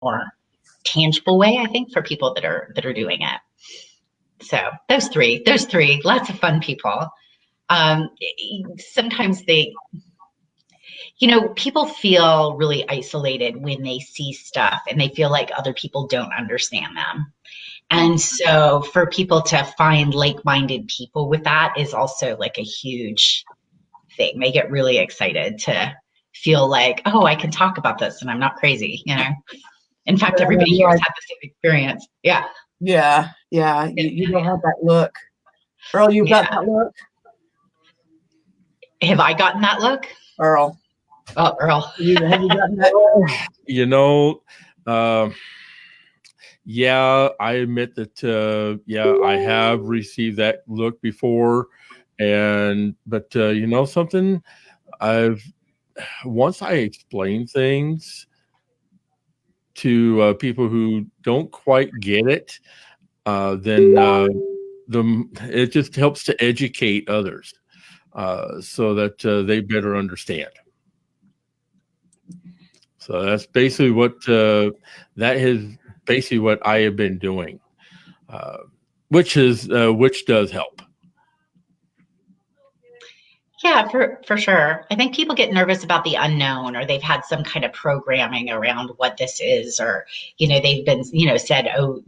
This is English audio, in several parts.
more tangible way, I think, for people that are doing it. So those three, lots of fun people. Sometimes people feel really isolated when they see stuff and they feel like other people don't understand them. And so for people to find like-minded people with that is also like a huge thing. They get really excited to feel like, oh, I can talk about this and I'm not crazy, In fact, everybody here has had the same experience. Yeah. Yeah. You don't have that look. Earl, you got that look? Have I gotten that look? Earl. Oh, Earl. Have you gotten that look? Yeah, I admit that, I have received that look before. But something, once I explain things to people who don't quite get it, then it just helps to educate others so that they better understand. So that's basically what I have been doing, which does help. Yeah, for sure. I think people get nervous about the unknown, or they've had some kind of programming around what this is, or, they've been, said, oh,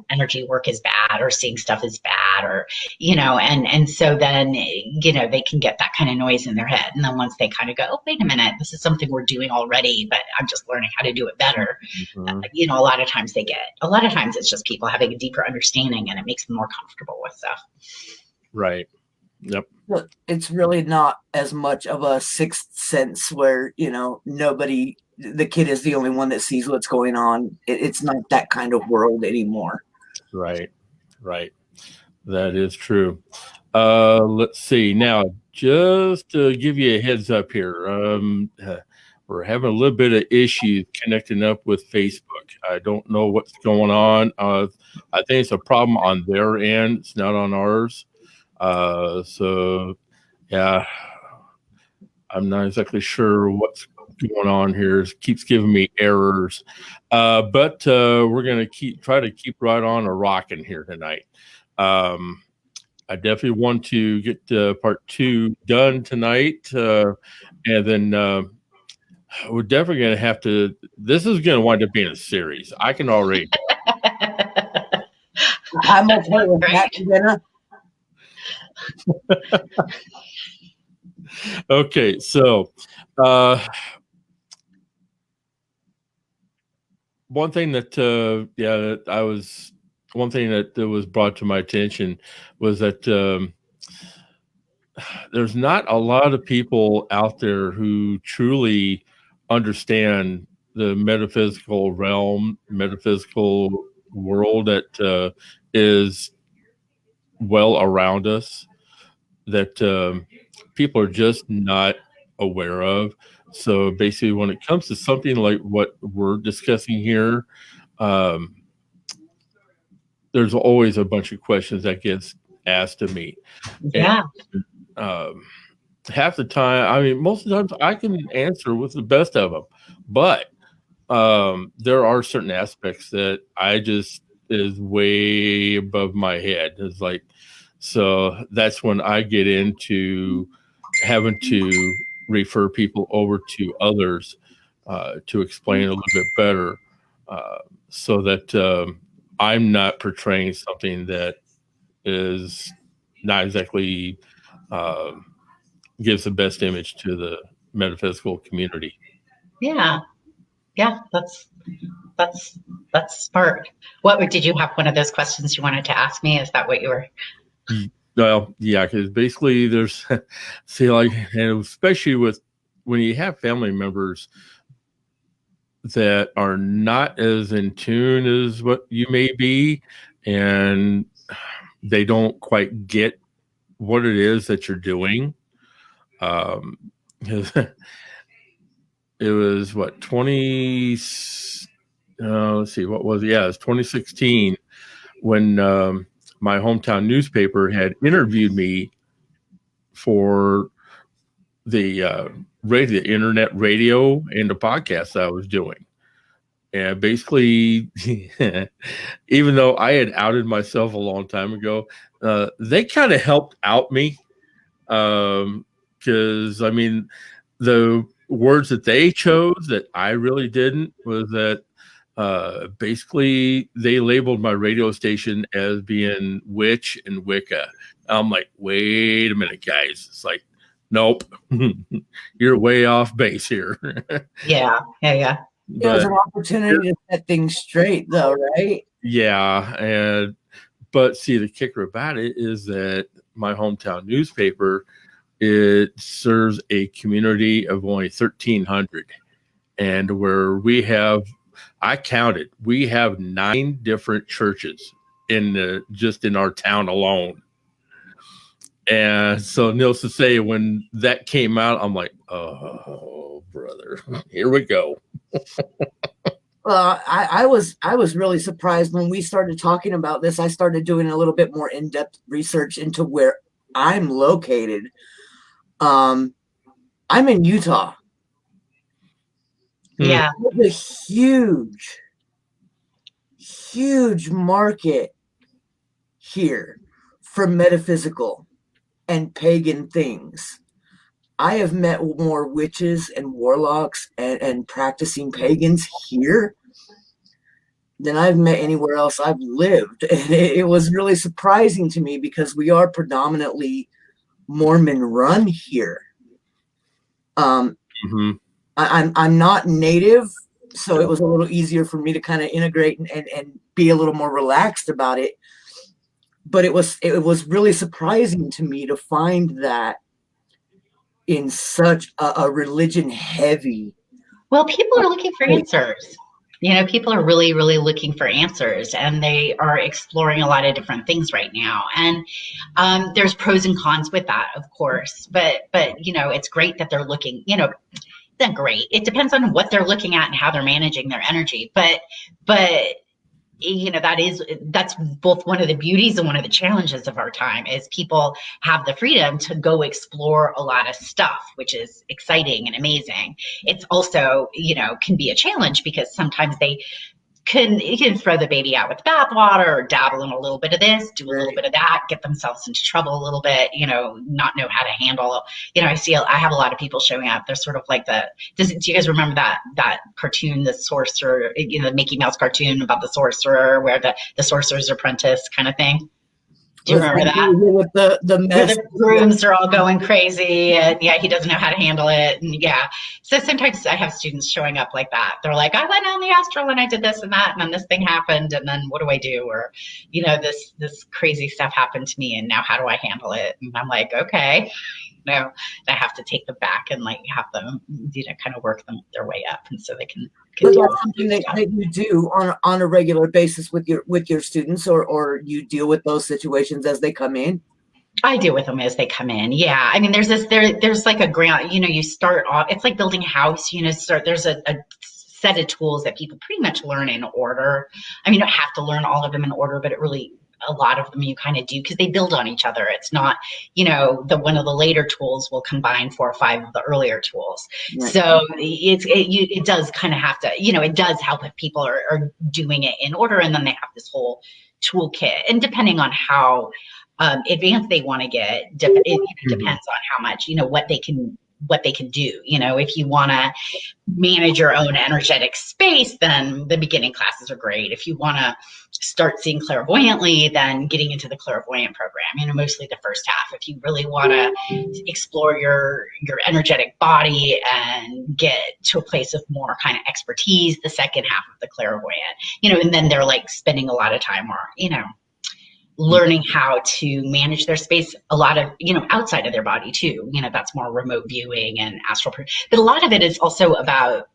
energy work is bad, or seeing stuff is bad, or, and so then, they can get that kind of noise in their head. And then once they kind of go, oh, wait a minute, this is something we're doing already, but I'm just learning how to do it better. Mm-hmm. A lot of times it's just people having a deeper understanding and it makes them more comfortable with stuff. Right. Yep. It's really not as much of a sixth sense where, the kid is the only one that sees what's going on. It's not that kind of world anymore. Right. That is true. Let's see. Now, just to give you a heads up here, we're having a little bit of issues connecting up with Facebook. I don't know what's going on. I think it's a problem on their end. It's not on ours. So yeah, I'm not exactly sure what's going on here. It keeps giving me errors. But we're going to try to keep right on a rocking here tonight. I definitely want to get part 2 done tonight. And then we're definitely going to have to, this is going to wind up being a series. I can already. I'm okay with that, Jenna. Okay, so one thing that was brought to my attention was that there's not a lot of people out there who truly understand the metaphysical realm, metaphysical world that is well around us, that people are just not aware of. So basically, when it comes to something like what we're discussing here, there's always a bunch of questions that gets asked of me. Yeah. And, half the time, most of the times I can answer with the best of them, but there are certain aspects that is way above my head. It's like, so that's when I get into having to refer people over to others to explain a little bit better, so that I'm not portraying something that is not exactly gives the best image to the metaphysical community. Yeah, that's smart. Did you have one of those questions you wanted to ask me? Is that what you were? Well, yeah, because basically there's, and especially when you have family members that are not as in tune as what you may be, and they don't quite get what it is that you're doing. It was 20, let's see, what was it? Yeah, it was 2016 when my hometown newspaper had interviewed me for the internet radio and the podcast I was doing. And basically, even though I had outed myself a long time ago, they kind of helped out me. Because, I mean, the words that they chose that I really didn't was that basically they labeled my radio station as being witch and Wicca. I'm like, wait a minute, guys. It's like, nope, you're way off base here. Yeah. It was an opportunity to set things straight, though, right? Yeah, but see, the kicker about it is that my hometown newspaper, it serves a community of only 1,300, and where I counted, we have 9 different churches just in our town alone. And so, needless to say, when that came out, I'm like, oh, brother, here we go. Well, I was really surprised when we started talking about this. I started doing a little bit more in-depth research into where I'm located. I'm in Utah. Yeah. There's a huge market here for metaphysical and pagan things. I have met more witches and warlocks and practicing pagans here than I've met anywhere else I've lived. And it was really surprising to me because we are predominantly Mormon run here. I'm not native, so it was a little easier for me to kind of integrate and be a little more relaxed about it. But it was really surprising to me to find that in such a religion heavy. Well, people are looking for answers. People are really, really looking for answers, and they are exploring a lot of different things right now. And there's pros and cons with that, of course. But it's great that they're looking. Not great. It depends on what they're looking at and how they're managing their energy. But that's both one of the beauties and one of the challenges of our time is people have the freedom to go explore a lot of stuff, which is exciting and amazing. It's also, can be a challenge because sometimes they can throw the baby out with the bathwater or dabble in a little bit of this, do a little bit of that, get themselves into trouble a little bit, not know how to handle. I have a lot of people showing up. They're sort of like do you guys remember that cartoon, the sorcerer, the Mickey Mouse cartoon about the sorcerer, where the sorcerer's apprentice kind of thing? Do you remember that? With the mess. The grooms are all going crazy, and he doesn't know how to handle it, and so sometimes I have students showing up like that. They're like, I went on the astral and I did this and that, and then this thing happened, and then what do I do? Or this crazy stuff happened to me, and now how do I handle it? And I'm like, okay, I have to take them back and have them kind of work their way up, and so they can. Is that something that you do on a regular basis with your students, or you deal with those situations as they come in? I deal with them as they come in. Yeah. I mean, there's like a ground, you start off, it's like building a house, there's a set of tools that people pretty much learn in order. I mean, you don't have to learn all of them in order, but a lot of them you kind of do because they build on each other. It's not, one of the later tools will combine 4 or 5 of the earlier tools. Right. So it does kind of have to, it does help if people are doing it in order, and then they have this whole toolkit. And depending on how advanced they want to get, it depends on how much, what they can do. If you want to manage your own energetic space, then the beginning classes are great. If you want to start seeing clairvoyantly, then getting into the clairvoyant program, mostly the first half. If you really want to explore your energetic body and get to a place of more kind of expertise, the second half of the clairvoyant, and then they're like spending a lot of time learning how to manage their space, a lot of, outside of their body too. That's more remote viewing and astral. But a lot of it is also about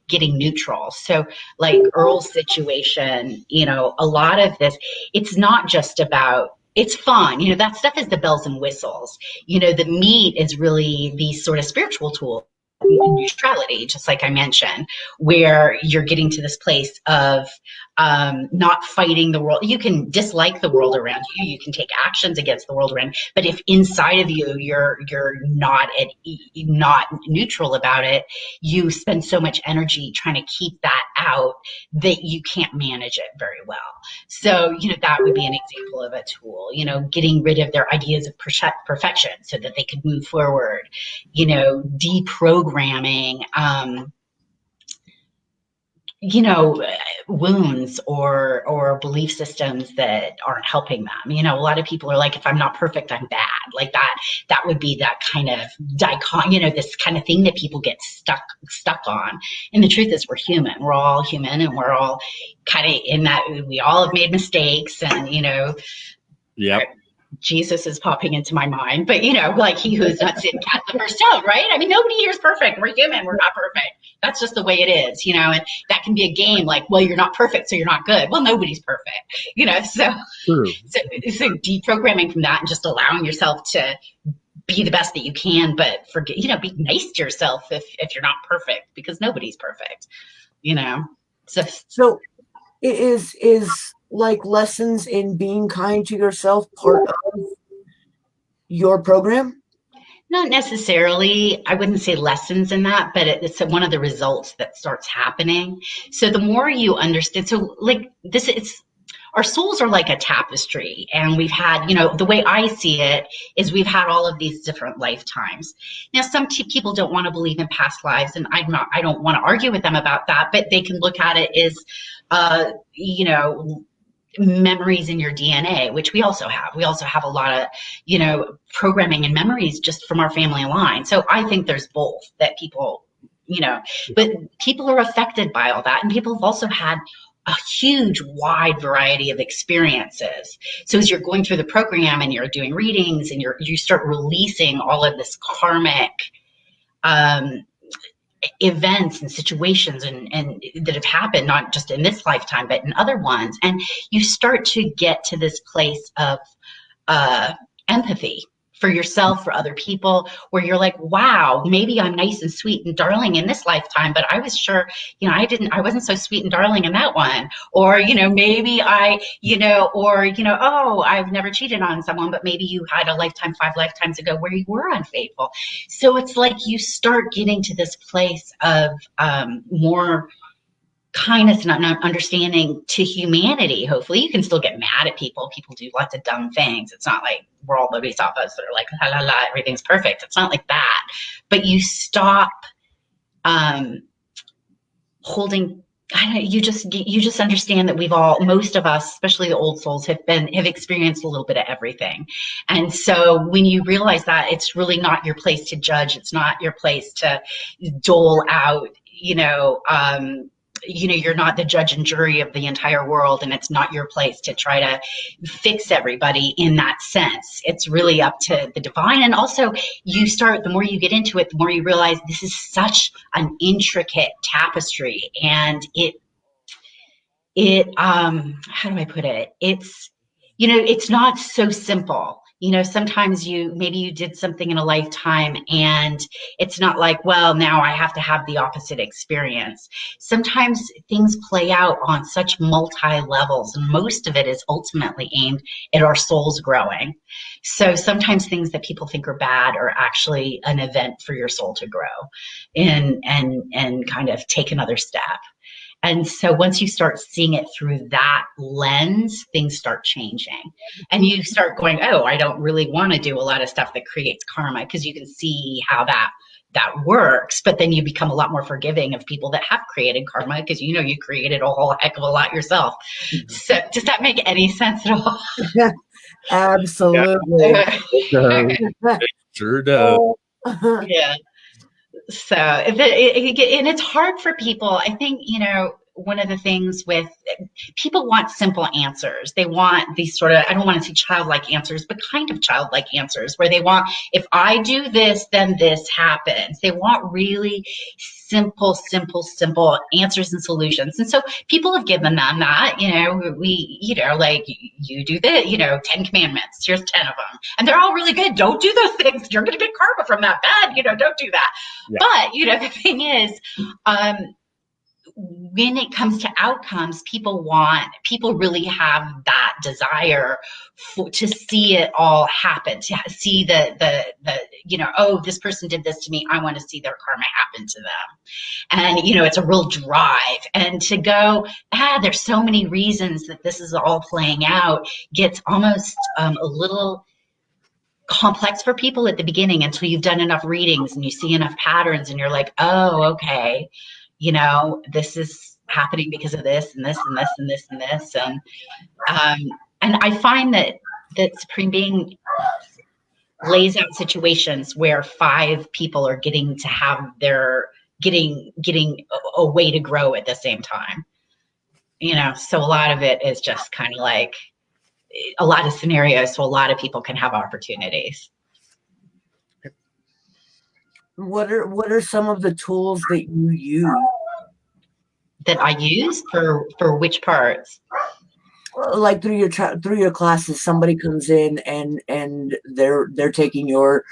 getting neutral. So like Earl's situation, a lot of this, it's not just about, it's fun. That stuff is the bells and whistles. The meat is really these sort of spiritual tools neutrality, just like I mentioned, where you're getting to this place of not fighting the world. You can dislike the world around you. You can take actions against the world around. But if inside of you you're not neutral about it, you spend so much energy trying to keep that out that you can't manage it very well. So that would be an example of a tool. Getting rid of their ideas of perfection so that they could move forward. Deprogramming. Wounds or belief systems that aren't helping them. A lot of people are like, if I'm not perfect, I'm bad. Like that would be that kind of this kind of thing that people get stuck on. And the truth is we're human. We're all human, and we're all kind of in that, we all have made mistakes, and Yep. Jesus is popping into my mind, but like he who's not sitting cast the first stone, right? I mean, nobody here is perfect. We're human. We're not perfect. That's just the way it is, and that can be a game like, well, you're not perfect, so you're not good. Well, nobody's perfect, so, True. so deprogramming from that and just allowing yourself to be the best that you can, but forget, be nice to yourself if you're not perfect, because nobody's perfect, So it is like lessons in being kind to yourself part of your program? Not necessarily. I wouldn't say lessons in that, but it's one of the results that starts happening. So the more you understand, so like this, our souls are like a tapestry, and we've had, the way I see it is we've had all of these different lifetimes. Now, some people don't want to believe in past lives, and I don't want to argue with them about that, but they can look at it as, memories in your DNA, which we also have. We also have a lot of, programming and memories just from our family line. So I think there's both that people, but people are affected by all that. And people have also had a huge wide variety of experiences. So as you're going through the program and you're doing readings and you start releasing all of this karmic, events and situations and that have happened, not just in this lifetime, but in other ones. And you start to get to this place of empathy for yourself, for other people, where you're like, wow, maybe I'm nice and sweet and darling in this lifetime, but I was sure, I wasn't so sweet and darling in that one. Or, maybe oh, I've never cheated on someone, but maybe you had a lifetime 5 lifetimes ago where you were unfaithful. So it's like you start getting to this place of more kindness and understanding to humanity. Hopefully you can still get mad at people. People do lots of dumb things. It's not like we're all bodhisattvas that are like, la, la, la, everything's perfect. It's not like that. But you stop holding, you just understand that most of us, especially the old souls, have experienced a little bit of everything. And so when you realize that, it's really not your place to judge. It's not your place to dole out, you're not the judge and jury of the entire world, and it's not your place to try to fix everybody in that sense. It's really up to the divine. And also the more you get into it, the more you realize this is such an intricate tapestry, and how do I put it? It's not so simple. Sometimes maybe you did something in a lifetime and it's not like, well, now I have to have the opposite experience. Sometimes things play out on such multi-levels, and most of it is ultimately aimed at our souls growing. So sometimes things that people think are bad are actually an event for your soul to grow and kind of take another step. And so once you start seeing it through that lens, things start changing. And you start going, oh, I don't really want to do a lot of stuff that creates karma, because you can see how that works. But then you become a lot more forgiving of people that have created karma, because you created a whole heck of a lot yourself. Mm-hmm. So does that make any sense at all? Absolutely. Sure does. Yeah. So and it's hard for people. I think, one of the things with people want simple answers. They want these sort of, I don't want to say childlike answers, but kind of childlike answers where they want, if I do this, then this happens. They want really simple answers and solutions. And so people have given them that, like you do this, 10 commandments, here's 10 of them. And they're all really good. Don't do those things. You're going to get karma from that. Bad, don't do that. Yeah. But, the thing is, when it comes to outcomes, people really have that desire to see it all happen, to see oh, this person did this to me. I want to see their karma happen to them. And, it's a real drive. And to go, there's so many reasons that this is all playing out gets almost a little complex for people at the beginning until you've done enough readings and you see enough patterns and you're like, oh, okay. This is happening because of this and this and this and this and this. And I find that Supreme Being lays out situations where 5 people are getting to have getting a way to grow at the same time. So a lot of it is just kind of like a lot of scenarios. So a lot of people can have opportunities. What are some of the tools that you use? That I use for which parts? Like through your classes, somebody comes in and they're taking your.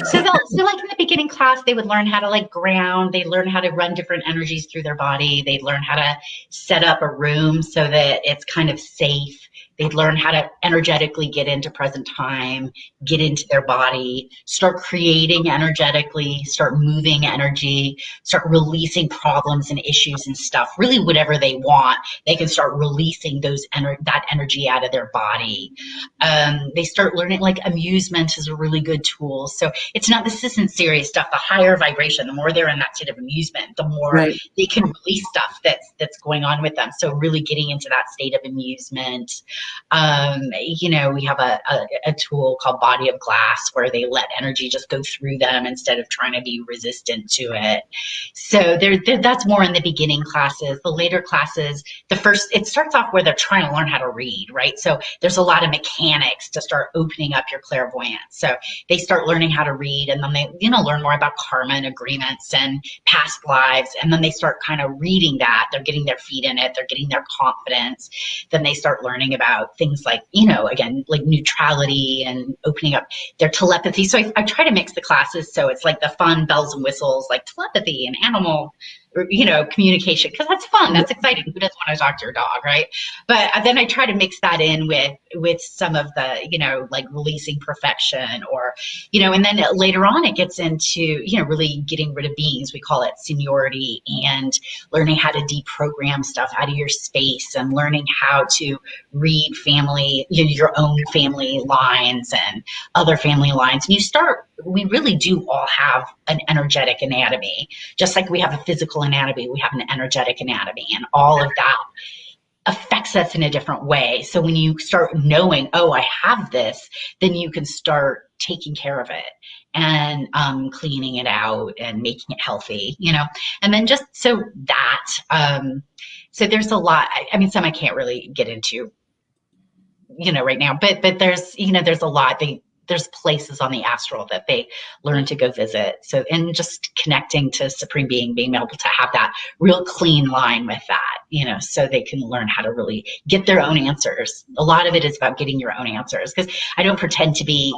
So like in the beginning class, they would learn how to like ground. They learn how to run different energies through their body. They'd learn how to set up a room so that it's kind of safe. They'd learn how to energetically get into present time, get into their body, start creating energetically, start moving energy, start releasing problems and issues and stuff. Really, whatever they want, they can start releasing that energy out of their body. They start learning, like amusement is a really good tool. So this isn't serious stuff. The higher vibration, the more they're in that state of amusement, the more they can release stuff that's going on with them. So really getting into that state of amusement. We have a tool called Body of Glass where they let energy just go through them instead of trying to be resistant to it. So that's more in the beginning classes. The later classes, it starts off where they're trying to learn how to read, right? So there's a lot of mechanics to start opening up your clairvoyance. So they start learning how to read, and then they, learn more about karma and agreements and past lives. And then they start kind of reading that. They're getting their feet in it. They're getting their confidence. Then they start learning about things like, again, like neutrality and opening up their telepathy. So I try to mix the classes. So it's like the fun bells and whistles, like telepathy and animal, communication, because that's fun. That's exciting. Who doesn't want to talk to your dog, right? But then I try to mix that in with some of the, like releasing perfection or, and then later on it gets into, really getting rid of beings. We call it seniority and learning how to deprogram stuff out of your space and learning how to read family, your own family lines and other family lines. And we really do all have an energetic anatomy, just like we have a physical anatomy, we have an energetic anatomy, and all of that affects us in a different way. So when you start knowing, oh, I have this, then you can start taking care of it and cleaning it out and making it healthy, and then just so there's a lot. I mean, some I can't really get into, right now, but there's, there's a lot. There's places on the astral that they learn to go visit. So, and just connecting to Supreme Being, being able to have that real clean line with that, so they can learn how to really get their own answers. A lot of it is about getting your own answers, because I don't pretend to be,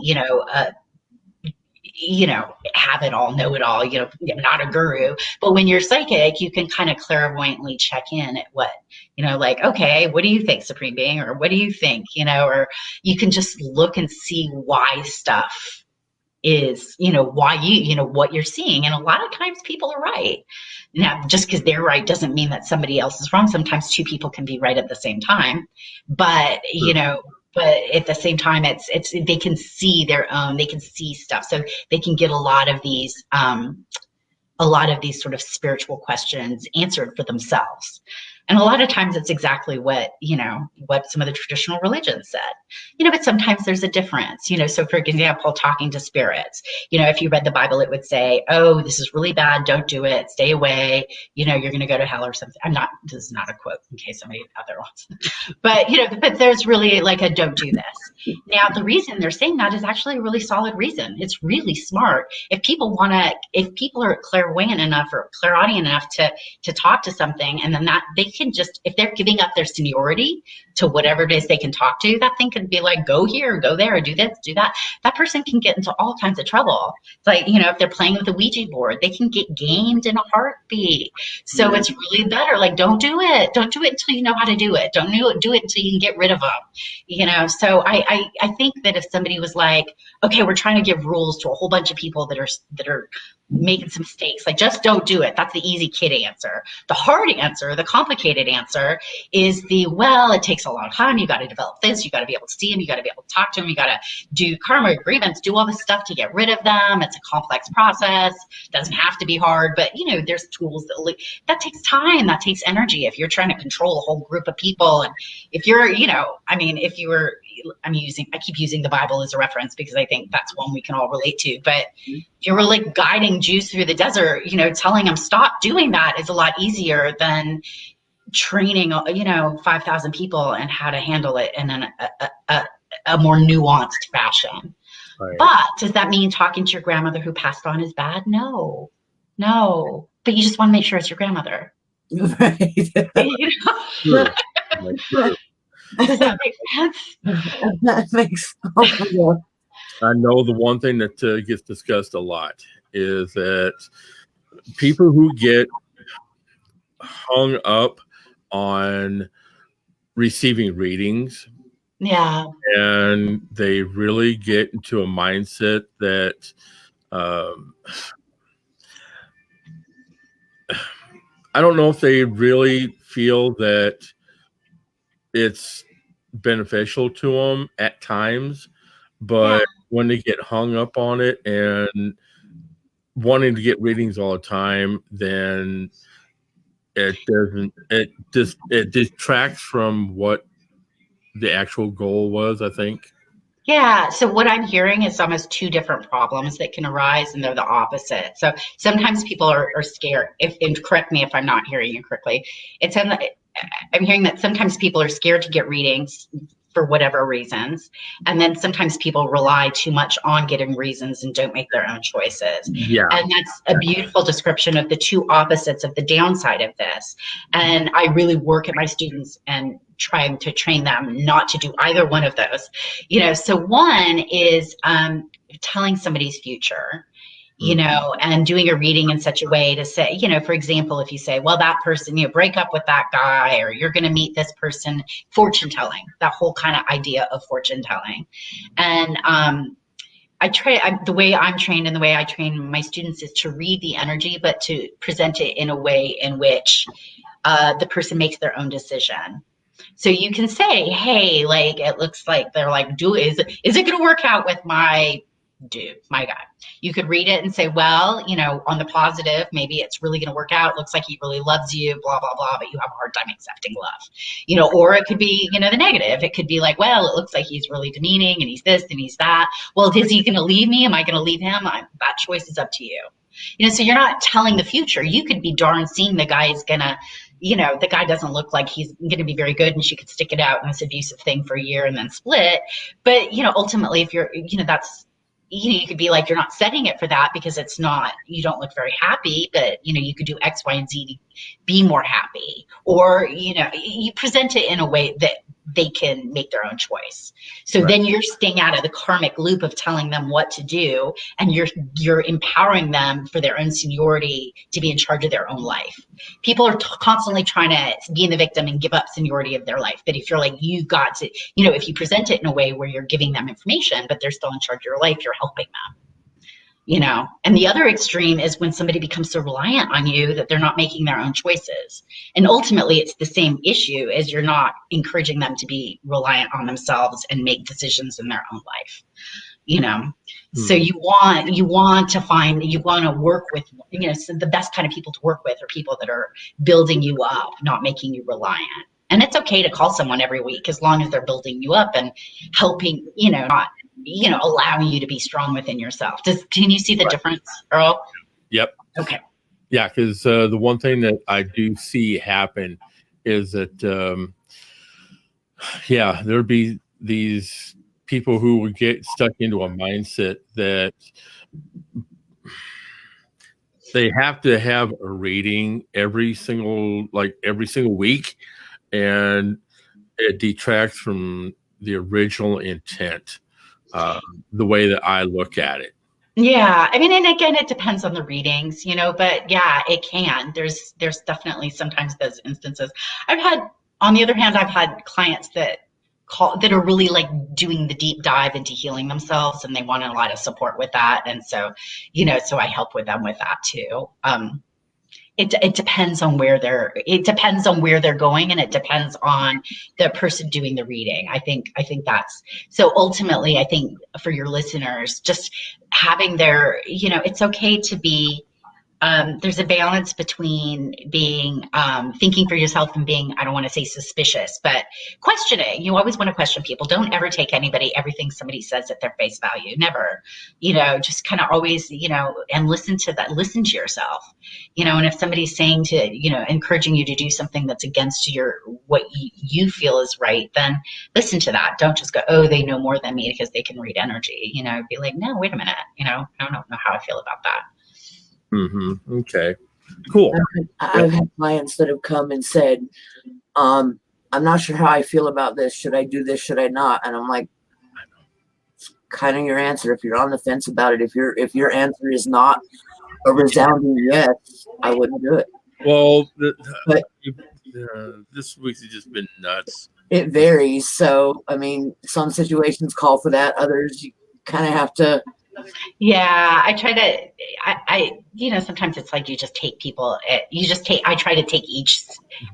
have it all, know it all, not a guru. But when you're psychic, you can kind of clairvoyantly check in at what, like, okay, what do you think, Supreme Being? Or what do you think, or you can just look and see why stuff is, why what you're seeing. And a lot of times people are right. Now, just because they're right doesn't mean that somebody else is wrong. Sometimes 2 people can be right at the same time. But, but at the same time, it's they can see their own, they can see stuff. So they can get a lot of these sort of spiritual questions answered for themselves. And a lot of times it's exactly what, what some of the traditional religions said, but sometimes there's a difference, so for example, talking to spirits, if you read the Bible, it would say, oh, this is really bad. Don't do it. Stay away. You're going to go to hell or something. This is not a quote in case somebody out there wants, but there's really like a don't do this. Now, the reason they're saying that is actually a really solid reason. It's really smart. If people are clairvoyant enough or clairaudient enough to talk to something, and then that they can just, if they're giving up their seniority to whatever it is they can talk to, that thing can be like, go here, go there, do this, do that. That person can get into all kinds of trouble. It's like, if they're playing with the Ouija board, they can get gamed in a heartbeat. So it's really better. Like, don't do it. Don't do it until you know how to do it. Don't do it until you can get rid of them. So I think that if somebody was like, okay, we're trying to give rules to a whole bunch of people that are making some mistakes, like, just don't do it. That's the easy kid answer. The hard answer, the complicated answer is it takes a long time. You got to develop this. You got to be able to see them. You got to be able to talk to them. You got to do karma agreements, do all this stuff to get rid of them. It's a complex process. Doesn't have to be hard, but there's tools that takes time. That takes energy. If you're trying to control a whole group of people, and if you're, I keep using the Bible as a reference because I think that's one we can all relate to. But if you were like guiding Jews through the desert, telling them stop doing that is a lot easier than training, 5,000 people and how to handle it in a more nuanced fashion. Right. But does that mean talking to your grandmother who passed on is bad? No. But you just want to make sure it's your grandmother. Right. Sure. Does that make sense? That makes sense. I know the one thing that gets discussed a lot is that people who get hung up on receiving readings, and they really get into a mindset that I don't know if they really feel that it's beneficial to them at times, but when they get hung up on it and wanting to get readings all the time, then it detracts from what the actual goal was, I think. Yeah. So what I'm hearing is almost two different problems that can arise, and they're the opposite. So sometimes people are scared. And correct me if I'm not hearing you correctly. I'm hearing that sometimes people are scared to get readings for whatever reasons. And then sometimes people rely too much on getting reasons and don't make their own choices. Yeah. And that's a beautiful description of the two opposites of the downside of this. And I really work at my students and trying to train them not to do either one of those. So one is telling somebody's future. And doing a reading in such a way to say, for example, if you say, well, that person, break up with that guy, or you're going to meet this person, fortune telling, that whole kind of idea of fortune telling. And the way I'm trained and the way I train my students is to read the energy, but to present it in a way in which the person makes their own decision. So you can say, hey, like, it looks like they're like, is it going to work out with my guy? You could read it and say, well, on the positive, maybe it's really going to work out. It looks like he really loves you, blah, blah, blah, but you have a hard time accepting love, or it could be, the negative. It could be like, well, it looks like he's really demeaning and he's this and he's that. Well, is he going to leave me? Am I going to leave him? That choice is up to you. So you're not telling the future. You could be darn seeing the guy is going to, the guy doesn't look like he's going to be very good, and she could stick it out in this abusive thing for a year and then split. But, ultimately, if you're, that's, you could be like, you're not setting it for that because it's not, you don't look very happy, but, you could do X, Y, and Z to be more happy. Or, you present it in a way that they can make their own choice. So then you're staying out of the karmic loop of telling them what to do, and you're empowering them for their own seniority to be in charge of their own life. People are constantly trying to be in the victim and give up seniority of their life. But if you're like, you've got to, if you present it in a way where you're giving them information, but they're still in charge of your life, you're helping them. And the other extreme is when somebody becomes so reliant on you that they're not making their own choices. And ultimately, it's the same issue as you're not encouraging them to be reliant on themselves and make decisions in their own life. you know. So you want to work with, so the best kind of people to work with are people that are building you up, not making you reliant. And it's okay to call someone every week as long as they're building you up and helping, not, allowing you to be strong within yourself. Can you see the difference, Earl? Yep. Okay. Yeah, because the one thing that I do see happen is that, there'll be these people who would get stuck into a mindset that they have to have a reading every single week, and it detracts from the original intent, the way that I look at it. Yeah, I mean, and again, it depends on the readings, but yeah, it can. There's definitely sometimes those instances. On the other hand, I've had clients that are really like doing the deep dive into healing themselves, and they want a lot of support with that. And so, so I help with them with that too. It depends on where they're going, and it depends on the person doing the reading. I think that's so. Ultimately, I think for your listeners, just having it's okay to be, there's a balance between being, thinking for yourself and being, I don't want to say suspicious, but questioning. You always want to question people. Don't ever take everything somebody says at their face value. Never, just kind of always, and listen to yourself, and if somebody's saying encouraging you to do something that's against what you feel is right, then listen to that. Don't just go, oh, they know more than me because they can read energy, be like, no, wait a minute, I don't know how I feel about that. Mm-hmm. Okay, cool. I've had clients that have come and said, I'm not sure how I feel about this. Should I do this? Should I not? And I'm like, it's kind of your answer. If you're on the fence about it, if your answer is not a resounding yes, I wouldn't do it. Well, this week's just been nuts. It varies. So, I mean, some situations call for that. Others, you kind of have to. Yeah, I try to, sometimes it's like you just take people, I try to take each,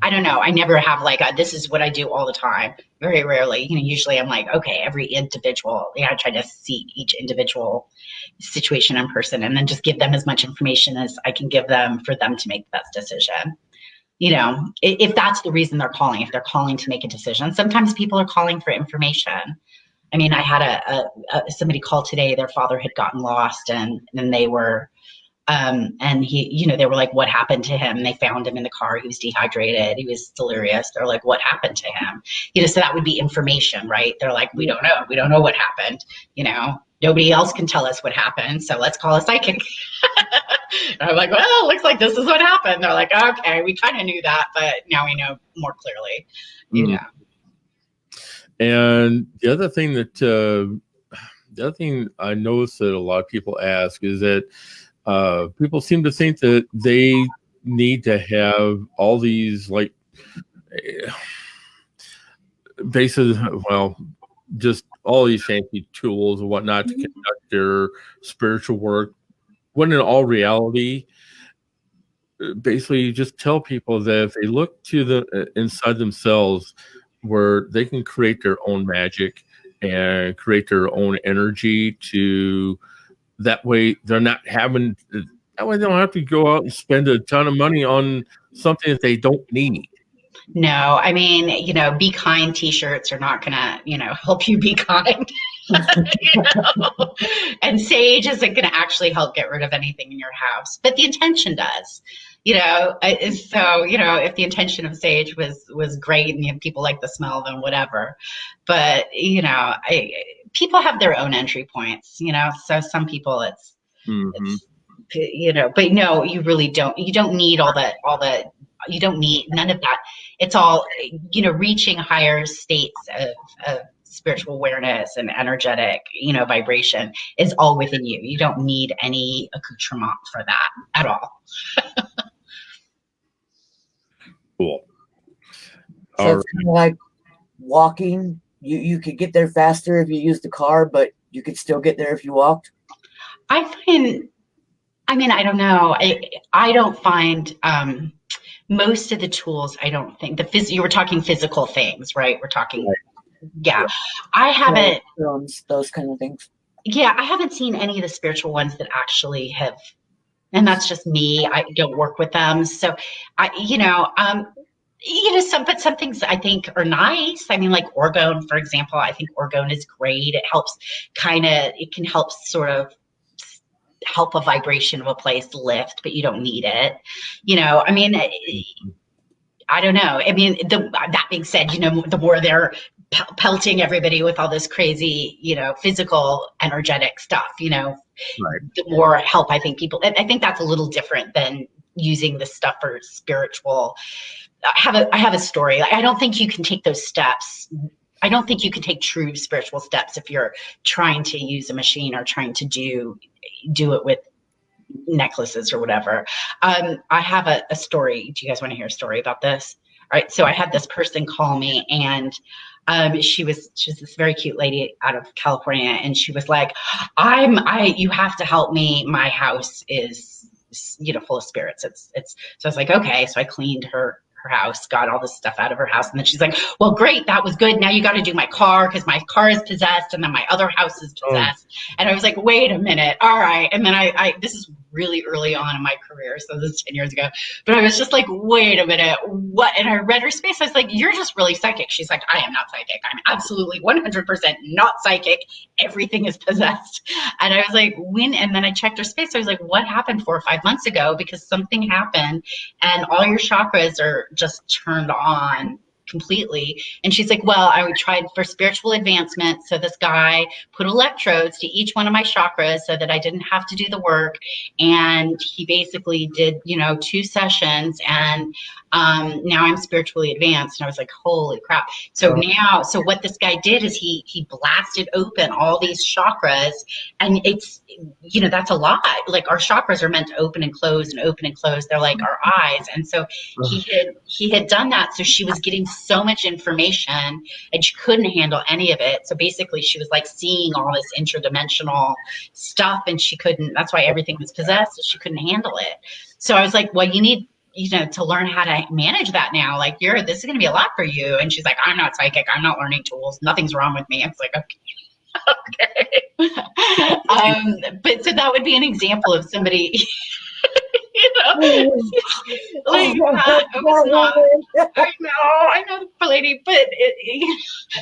I don't know, I never have like this is what I do all the time. Very rarely, usually I'm like, okay, every individual, I try to see each individual situation and person, and then just give them as much information as I can give them for them to make the best decision. If that's the reason they're calling, if they're calling to make a decision. Sometimes people are calling for information. I mean, I had somebody call today. Their father had gotten lost, and they were, and he, they were like, "What happened to him?" And they found him in the car. He was dehydrated. He was delirious. They're like, "What happened to him?" So that would be information, right? They're like, "We don't know. We don't know what happened. Nobody else can tell us what happened. So let's call a psychic." And I'm like, "Well, it looks like this is what happened." They're like, "Okay, we kind of knew that, but now we know more clearly." And the other thing I notice that a lot of people ask is that people seem to think that they need to have all these just all these fancy tools and whatnot to conduct their spiritual work. When in all reality, basically, you just tell people that if they look to the inside themselves, where they can create their own magic and create their own energy, that way they don't have to go out and spend a ton of money on something that they don't need. No, I mean, be kind t-shirts are not gonna, help you be kind. And sage isn't gonna actually help get rid of anything in your house, but the intention does. So, if the intention of sage was great and people like the smell, then whatever. But, people have their own entry points, so some people it's, but no, you really don't. You don't need you don't need none of that. It's all, reaching higher states of spiritual awareness and energetic, vibration is all within you. You don't need any accoutrement for that at all. Cool. So it's kind of like walking. You could get there faster if you used the car, but you could still get there if you walked. I don't know. I don't find most of the tools. I don't think you were talking physical things, right? We're talking, yeah. I haven't those kind of things. Yeah, I haven't seen any of the spiritual ones that actually have, and that's just me. I don't work with them. So but some things I think are nice. I mean, like orgone, for example, I think orgone is great. It can help sort of help a vibration of a place lift, but you don't need it. I mean, I don't know. I mean, that being said, the more they're pelting everybody with all this crazy, physical, energetic stuff, Right. the more help I think people. I think that's a little different than using this stuff for spiritual. I have a story. I don't think you can take those steps. I don't think you can take true spiritual steps if you're trying to use a machine or trying to do it with necklaces or whatever. I have a story. Do you guys want to hear a story about this? All right. So I had this person call me, and she was this very cute lady out of California, and she was like, you have to help me. My house is, full of spirits. It's so I was like, okay. So I cleaned her house, got all this stuff out of her house. And then she's like, well, great. That was good. Now you got to do my car, because my car is possessed. And then my other house is possessed. And I was like, wait a minute. All right. And then this is really early on in my career. So this is 10 years ago, but I was just like, wait a minute, what? And I read her space. I was like, you're just really psychic. She's like, I am not psychic. I'm absolutely 100% not psychic. Everything is possessed. And I was like, when? And then I checked her space. I was like, what happened 4 or 5 months ago? Because something happened and all your chakras are just turned on completely. And she's like, well, I tried for spiritual advancement. So this guy put electrodes to each one of my chakras so that I didn't have to do the work. And he basically did, 2 sessions, and now I'm spiritually advanced. And I was like, holy crap. So what this guy did is he blasted open all these chakras, and it's, that's a lot. Like our chakras are meant to open and close and open and close. They're like our eyes. And so he had done that. So she was getting so much information and she couldn't handle any of it. So basically she was like seeing all this interdimensional stuff, and that's why everything was possessed. So she couldn't handle it. So I was like, well, you need, to learn how to manage that now. Like this is going to be a lot for you. And she's like, I'm not psychic. I'm not learning tools. Nothing's wrong with me. I was like, okay. But so that would be an example of somebody, like that. It was not, I know the lady, but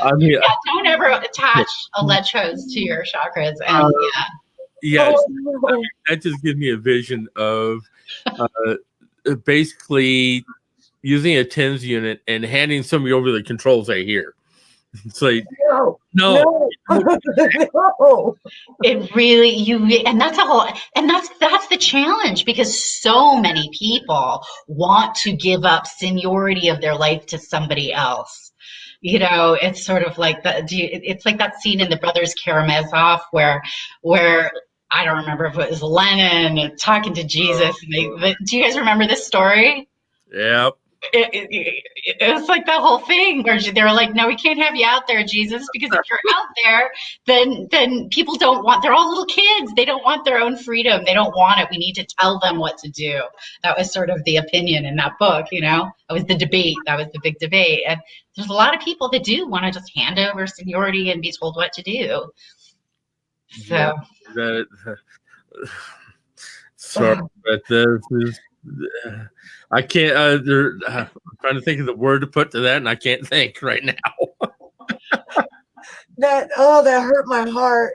I mean, don't ever attach electrodes to your chakras. And yes, that just gives me a vision of basically using a TENS unit and handing somebody over the controls right here. It's like, no. It really, and that's that's the challenge, because so many people want to give up seniority of their life to somebody else. It's sort of like it's like that scene in The Brothers Karamazov where I don't remember if it was Lenin talking to Jesus. Do you guys remember this story? Yep. It was like that whole thing where they were like, no, we can't have you out there, Jesus, because if you're out there, then people they're all little kids. They don't want their own freedom. They don't want it. We need to tell them what to do. That was sort of the opinion in that book, That was the debate. That was the big debate. And there's a lot of people that do want to just hand over seniority and be told what to do. So. Sorry, but this is. I can't. I'm trying to think of the word to put to that, and I can't think right now. That hurt my heart.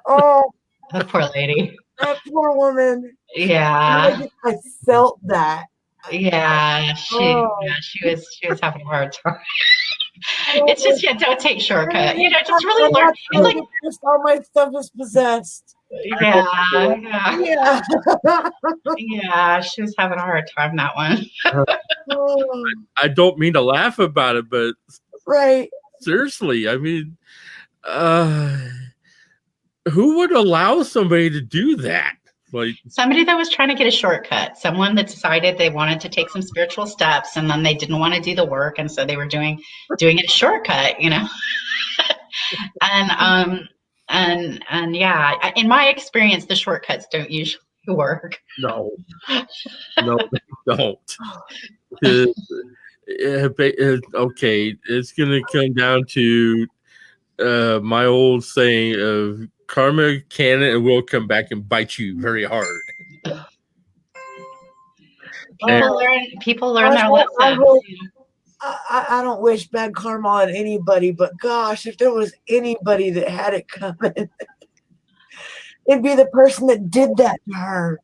Oh, the poor lady. That poor woman. Yeah, I felt that. Yeah, she was having a hard time. It's just don't take shortcut. Just really learn. It's like just all my stuff is possessed. Yeah. Yeah, she was having a hard time, that one. I don't mean to laugh about it, but right. Seriously, I mean, who would allow somebody to do that? Like somebody that was trying to get a shortcut, someone that decided they wanted to take some spiritual steps, and then they didn't want to do the work, and so they were doing it a shortcut, and yeah, in my experience, the shortcuts don't usually work. No, they don't. Okay, it's gonna come down to my old saying of karma can and will come back and bite you very hard. People learn their I lessons. hope I don't wish bad karma on anybody, but gosh, if there was anybody that had it coming, it'd be the person that did that to her.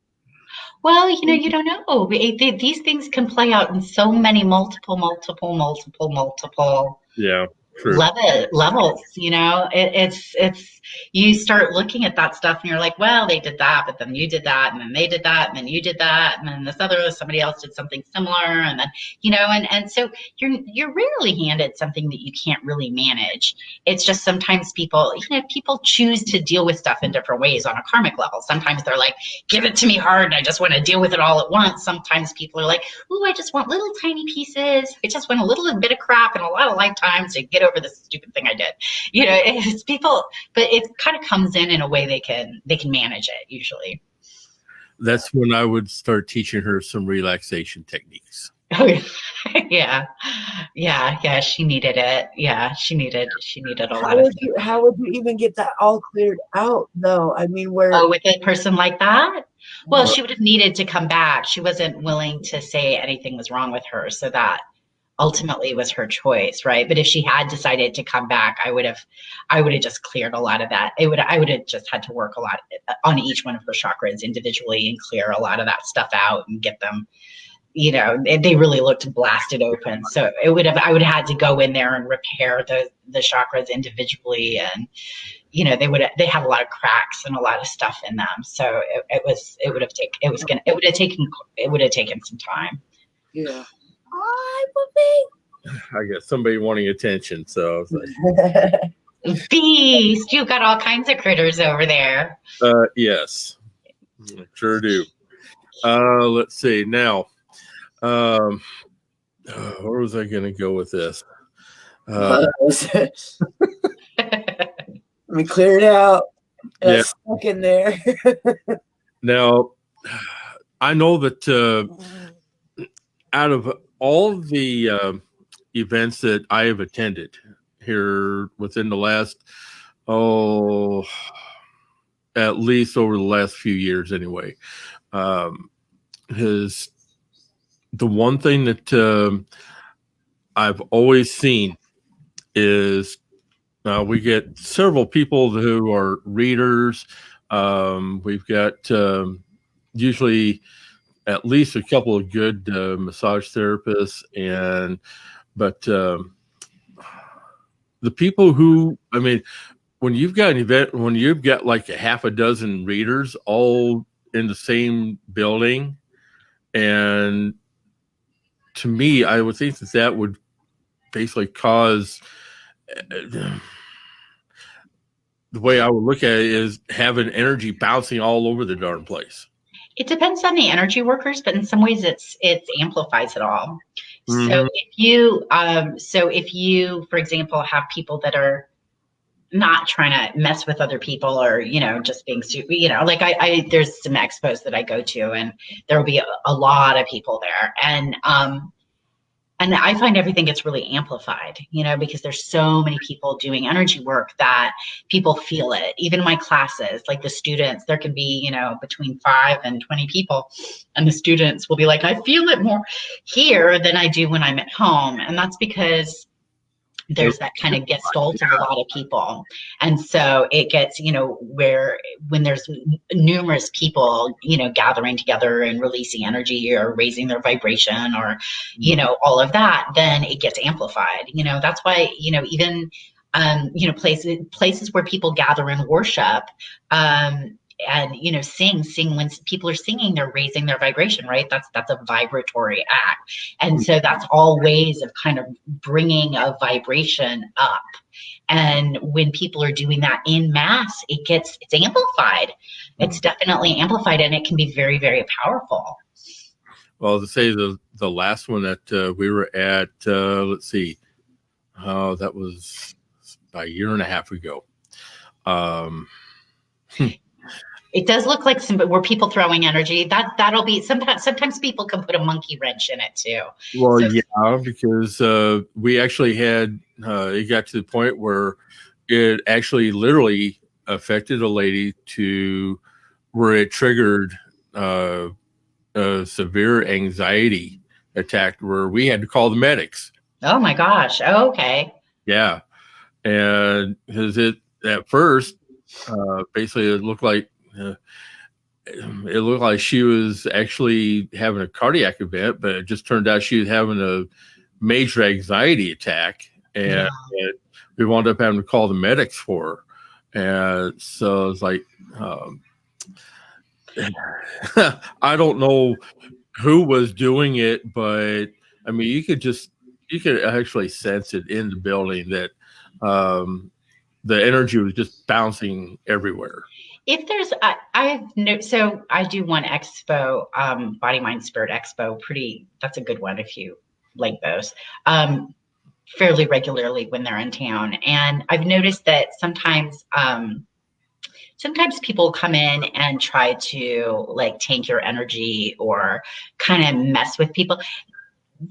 Well, you don't know. These things can play out in so many multiple Yeah, true. levels. It's you start looking at that stuff and you're like, well, they did that, but then you did that, and then they did that, and then you did that, and then somebody else did something similar, and then and so you're rarely handed something that you can't really manage. It's just sometimes people choose to deal with stuff in different ways on a karmic level. Sometimes they're like, give it to me hard, and I just want to deal with it all at once. Sometimes people are like, ooh, I just want little tiny pieces. I just want a little bit of crap and a lot of lifetimes to get over this stupid thing I did. It's people, but it kind of comes in a way they can manage it usually. That's when I would start teaching her some relaxation techniques. Oh yeah. Yeah. She needed it. Yeah, she needed a lot of things. How would you even get that all cleared out though? I mean, with a person like that? Well, she would have needed to come back. She wasn't willing to say anything was wrong with her, so that ultimately was her choice, right? But if she had decided to come back, I would have just cleared a lot of that. I would have just had to work a lot on each one of her chakras individually and clear a lot of that stuff out and get them, they really looked blasted open. So I would have had to go in there and repair the chakras individually, and they have a lot of cracks and a lot of stuff in them. So it would have taken some time. Yeah. I got somebody wanting attention, so I was like, Beast, you've got all kinds of critters over there. Yes, sure do. Let's see now. Where was I going to go with this? Let me clear it out. Yeah. Stuck in there. Now, I know that out of all the events that I have attended here within the last, at least over the last few years anyway, is the one thing that I've always seen is we get several people who are readers. We've got usually at least a couple of good massage therapists, but the people who, I mean, when you've got an event, when you've got like a half a dozen readers all in the same building, and to me, I would think that would basically cause, the way I would look at it is having energy bouncing all over the darn place. It depends on the energy workers, but in some ways it amplifies it all. Mm-hmm. So if you, for example, have people that are not trying to mess with other people, or just being stupid, like there's some expos that I go to, and there will be a lot of people there, and I find everything gets really amplified, because there's so many people doing energy work that people feel it. Even in my classes, like the students, there can be, between 5 and 20 people, and the students will be like, I feel it more here than I do when I'm at home. And that's because there's that kind of gestalt of a lot of people. And so it gets, when there's numerous people, gathering together and releasing energy or raising their vibration, or, all of that, then it gets amplified. That's why, even, places where people gather and worship, and sing when people are singing, they're raising their vibration, right? That's a vibratory act. And so that's all ways of kind of bringing a vibration up. And when people are doing that in mass, it's amplified. It's definitely amplified, and it can be very, very powerful. Well, to say the last one that we were at, let's see, that was about a year and a half ago. It does look like where people throwing energy. That'll be sometimes people can put a monkey wrench in it too. Well, so, yeah, because we actually had it got to the point where it actually literally affected a lady to where it triggered a severe anxiety attack where we had to call the medics. Oh my gosh. Oh, okay. Yeah. And because it at first, basically it looked like she was actually having a cardiac event, but it just turned out she was having a major anxiety attack, and we wound up having to call the medics for her. And so it's like, I don't know who was doing it, but I mean, you could actually sense it in the building that the energy was just bouncing everywhere. If there's, so I do one expo, Body, Mind, Spirit Expo. That's a good one if you like those, fairly regularly when they're in town. And I've noticed that sometimes people come in and try to like tank your energy or kind of mess with people.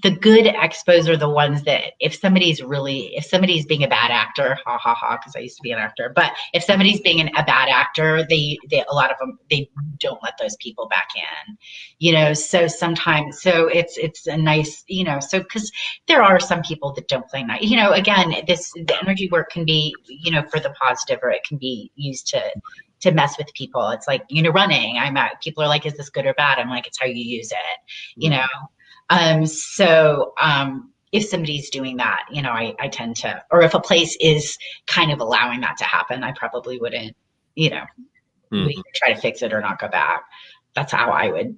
The good expos are the ones that if somebody's being a bad actor, ha ha ha, because I used to be an actor, but if somebody's being a bad actor, they a lot of them, they don't let those people back in, so sometimes, so it's a nice, so because there are some people that don't play nice, again, the energy work can be, for the positive, or it can be used to mess with people. It's like, running, people are like, is this good or bad? I'm like, it's how you use it, if somebody's doing that, I tend to, or if a place is kind of allowing that to happen, I probably wouldn't, we either try to fix it or not go back. That's how I would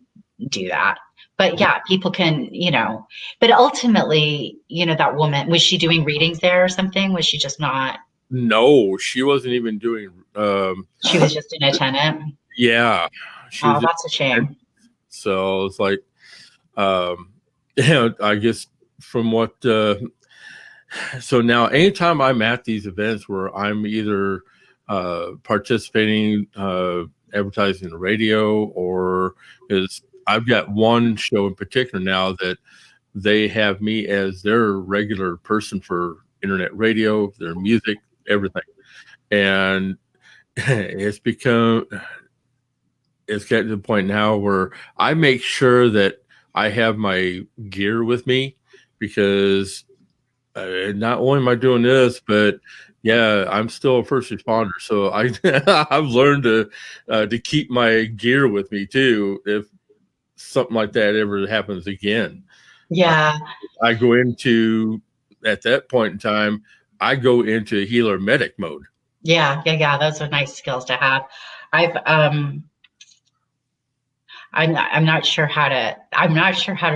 do that. But yeah, people can, but ultimately, that woman, was she doing readings there or something? Was she just not? No, she wasn't even doing. She was just an attendant. Yeah. That's a shame. So it's like, I guess from what, so now anytime I'm at these events where I'm either participating, advertising the radio, or I've got one show in particular now that they have me as their regular person for internet radio, their music, everything. And it's gotten to the point now where I make sure that I have my gear with me, because not only am I doing this, but yeah, I'm still a first responder. So I've learned to keep my gear with me too, if something like that ever happens again. Yeah. I go into, at that point in time, I go into healer medic mode. Yeah. Those are nice skills to have. I'm not sure how to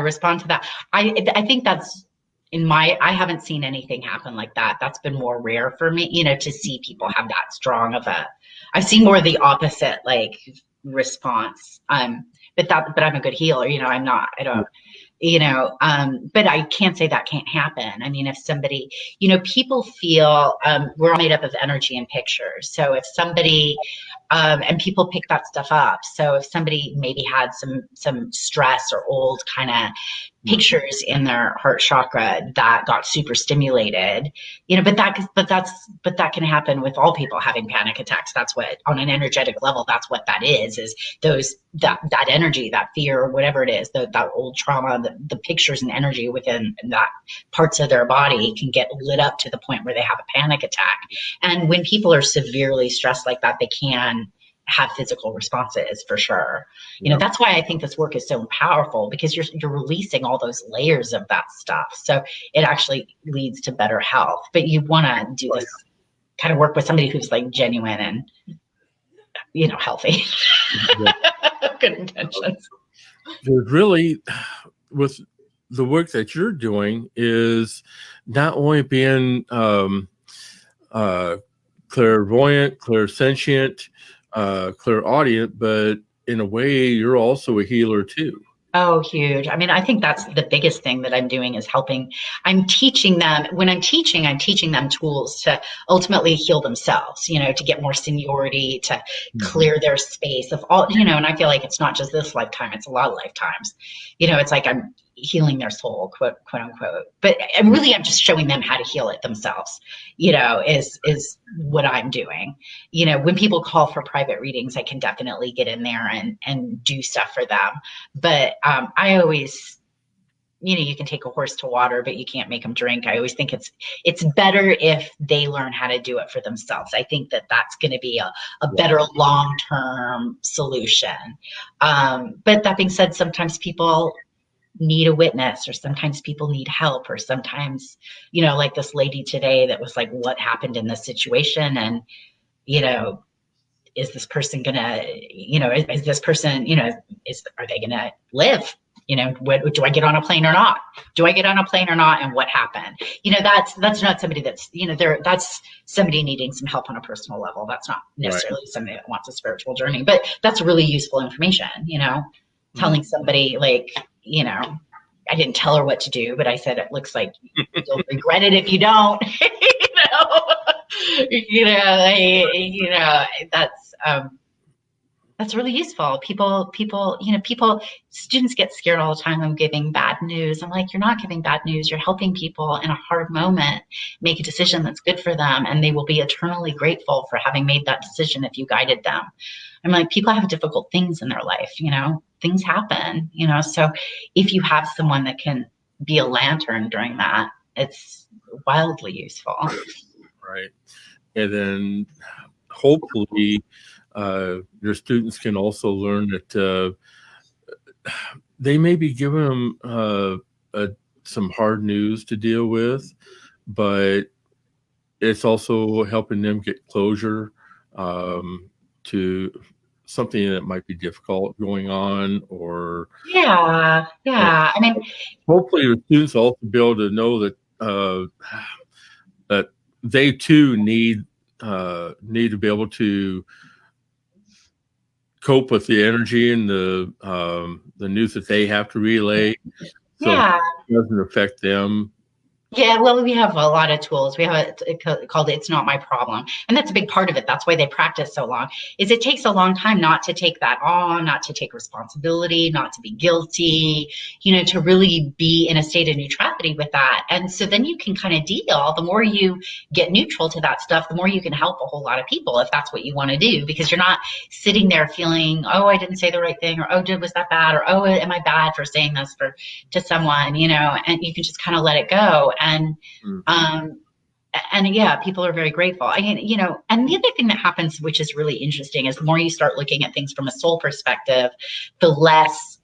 respond to that. I think that's I haven't seen anything happen like that. That's been more rare for me, to see people have that strong of I've seen more of the opposite, like, response. But I'm a good healer, but I can't say that can't happen. I mean, if somebody, people feel, we're all made up of energy and pictures. So if somebody, and people pick that stuff up. So if somebody maybe had some stress or old kind of pictures in their heart chakra that got super stimulated, but that can happen with all people having panic attacks. That's what, on an energetic level, that's what that is that energy, that fear, or whatever it is, that old trauma, the pictures and energy within that parts of their body can get lit up to the point where they have a panic attack. And when people are severely stressed like that, they can have physical responses for sure. That's why I think this work is so powerful, because you're releasing all those layers of that stuff. So it actually leads to better health. But you want to do this kind of work with somebody who's like genuine and, healthy. Good intentions. There's really, with the work that you're doing, is not only being clairvoyant, clairsentient, clairaudient, but in a way, you're also a healer too. Oh, huge. I mean, I think that's the biggest thing that I'm doing is helping. I'm teaching them, when I'm teaching them tools to ultimately heal themselves, to get more seniority, to clear their space of all, and I feel like it's not just this lifetime, it's a lot of lifetimes. It's like healing their soul, quote unquote. But and really, I'm just showing them how to heal it themselves, is what I'm doing. When people call for private readings, I can definitely get in there and do stuff for them. But I always, you can take a horse to water, but you can't make them drink. I always think it's better if they learn how to do it for themselves. I think that's going to be a better long-term solution. But that being said, sometimes people need a witness, or sometimes people need help, or sometimes, like this lady today that was like, what happened in this situation? And, is this person gonna, is this person, are they gonna live? Do I get on a plane or not? And what happened? That's not somebody that's, that's somebody needing some help on a personal level. That's not necessarily somebody that wants a spiritual journey, but that's really useful information, telling somebody like, I didn't tell her what to do, but I said, it looks like you'll regret it if you don't, that's really useful. Students get scared all the time of giving bad news. I'm like, you're not giving bad news. You're helping people in a hard moment make a decision that's good for them. And they will be eternally grateful for having made that decision if you guided them. I'm like, people have difficult things in their life, things happen, so if you have someone that can be a lantern during that, it's wildly useful. Right. And then hopefully your students can also learn that they may be giving them some hard news to deal with, but it's also helping them get closure to something that might be difficult going on, or I mean, hopefully your students will also be able to know that that they too need to be able to cope with the energy and the news that they have to relay, so it doesn't affect them. Yeah, well, we have a lot of tools. We have called It's Not My Problem. And that's a big part of it. That's why they practice so long, is it takes a long time not to take that on, not to take responsibility, not to be guilty, to really be in a state of neutrality with that. And so then you can kind of deal. The more you get neutral to that stuff, the more you can help a whole lot of people if that's what you want to do, because you're not sitting there feeling, oh, I didn't say the right thing, or oh, was that bad, or oh, am I bad for saying this to someone, and you can just kind of let it go. And yeah, people are very grateful. And the other thing that happens, which is really interesting, is the more you start looking at things from a soul perspective, the less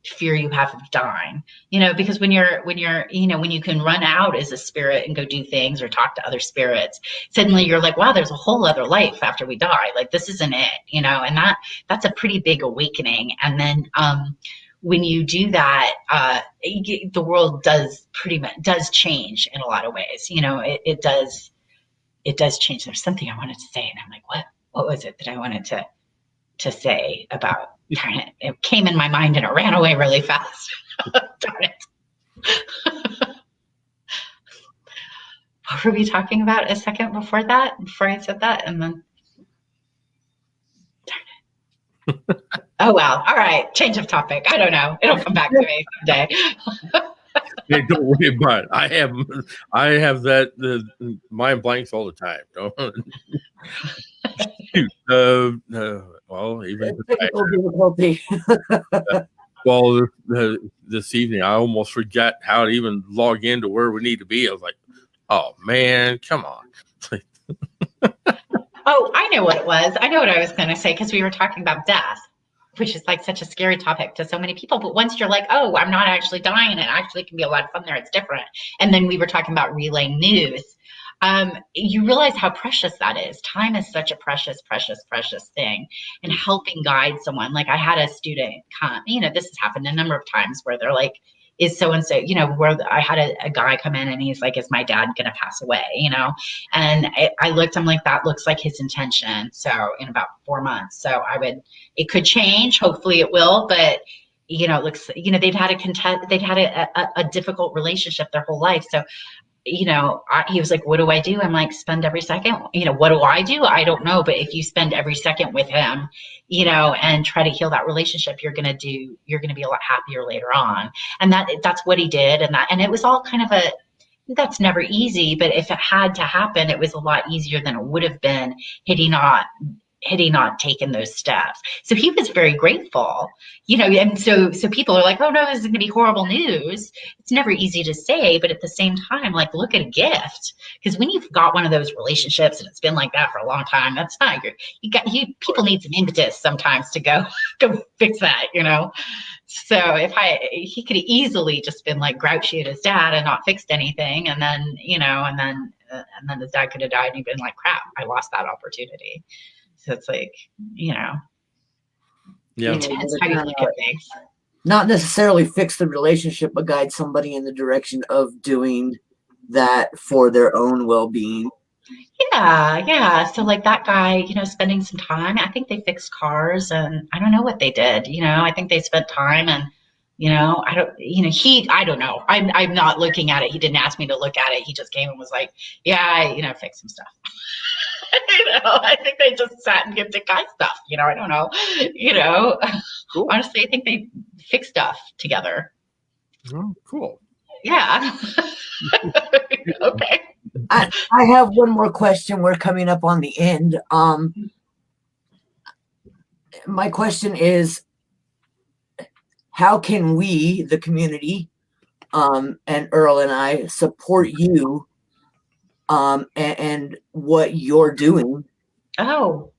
fear you have of dying. Because when you can run out as a spirit and go do things or talk to other spirits, suddenly you're like, wow, there's a whole other life after we die. Like, this isn't it, and that's a pretty big awakening. And then when you do that, the world does change in a lot of ways. It does change. There's something I wanted to say, and I'm like, what was it that I wanted to say about? Darn it! It came in my mind and it ran away really fast. Darn it! What were we talking about a second before that? Before I said that, and then. Darn it. Oh, well, all right. Change of topic. I don't know. It'll come back to me someday. Hey, don't worry about it. I have that mind blanks all the time. Shoot. Well, even well, this evening I almost forgot how to even log into where we need to be. I was like, oh man, come on. Oh, I know what it was. I know what I was going to say, because we were talking about death, which is like such a scary topic to so many people. But once you're like, oh, I'm not actually dying, it actually can be a lot of fun there. It's different. And then we were talking about relaying news. You realize how precious that is. Time is such a precious, precious, precious thing. And helping guide someone. Like, I had a student come, this has happened a number of times where they're like, is so-and-so, where I had a guy come in and he's like, is my dad going to pass away? And I looked, I'm like, that looks like his intention. So in about 4 months. So it could change. Hopefully it will. But, it looks, they'd had a difficult relationship their whole life. So he was like, what do I do? I'm like, spend every second. What do I do? I don't know. But if you spend every second with him, and try to heal that relationship, you're going to be a lot happier later on. And that's what he did. And it was all kind of that's never easy, but if it had to happen, it was a lot easier than it would have been had he not taken those steps. So he was very grateful, and so people are like, oh no, this is going to be horrible news. It's never easy to say, but at the same time, like, look at a gift. Because when you've got one of those relationships and it's been like that for a long time, that's not people need some impetus sometimes to go fix that, So he could have easily just been like grouchy at his dad and not fixed anything. And then, and then his dad could have died and he'd been like, crap, I lost that opportunity. So it's like, yeah, it depends how you look at things. Not necessarily fix the relationship, but guide somebody in the direction of doing that for their own well-being. Yeah. So like that guy, spending some time. I think they fixed cars, and I don't know what they did. I think they spent time, and I don't know. I'm not looking at it. He didn't ask me to look at it. He just came and was like, yeah, fix some stuff. I think they just sat and gifted guy stuff. I don't know. Cool. Honestly, I think they fix stuff together. Oh, cool. Yeah. Okay. I have one more question. We're coming up on the end. My question is, how can we, the community, and Earl and I, support you and what you're doing? Oh,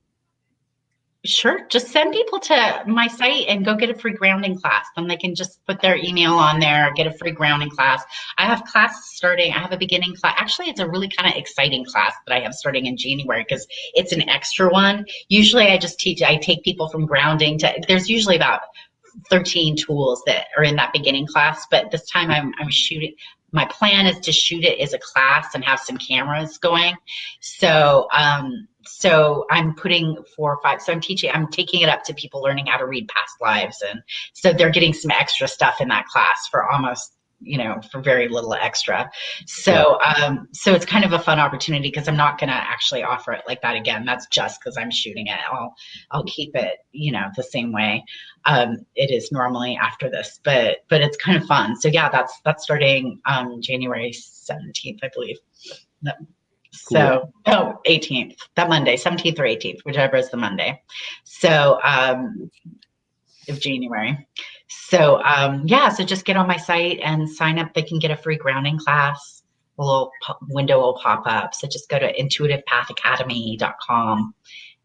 sure. Just send people to my site and go get a free grounding class. Then they can just put their email on there, get a free grounding class. I have classes starting. I have a beginning class. Actually, it's a really kind of exciting class that I have starting in January because it's an extra one. Usually I take people from grounding there's usually about 13 tools that are in that beginning class, but this time I'm shooting. My plan is to shoot it as a class and have some cameras going. So I'm putting 4 or 5. So I'm taking it up to people learning how to read past lives. And so they're getting some extra stuff in that class for almost, for very little extra. So, so it's kind of a fun opportunity because I'm not going to actually offer it like that again. That's just because I'm shooting it. I'll keep it, the same way it is normally after this, but it's kind of fun. So yeah, that's starting January 17th, I believe. So, 18th, that Monday, 17th or 18th, whichever is the Monday. So, of January. So, so just get on my site and sign up. They can get a free grounding class. A little window will pop up. So just go to intuitivepathacademy.com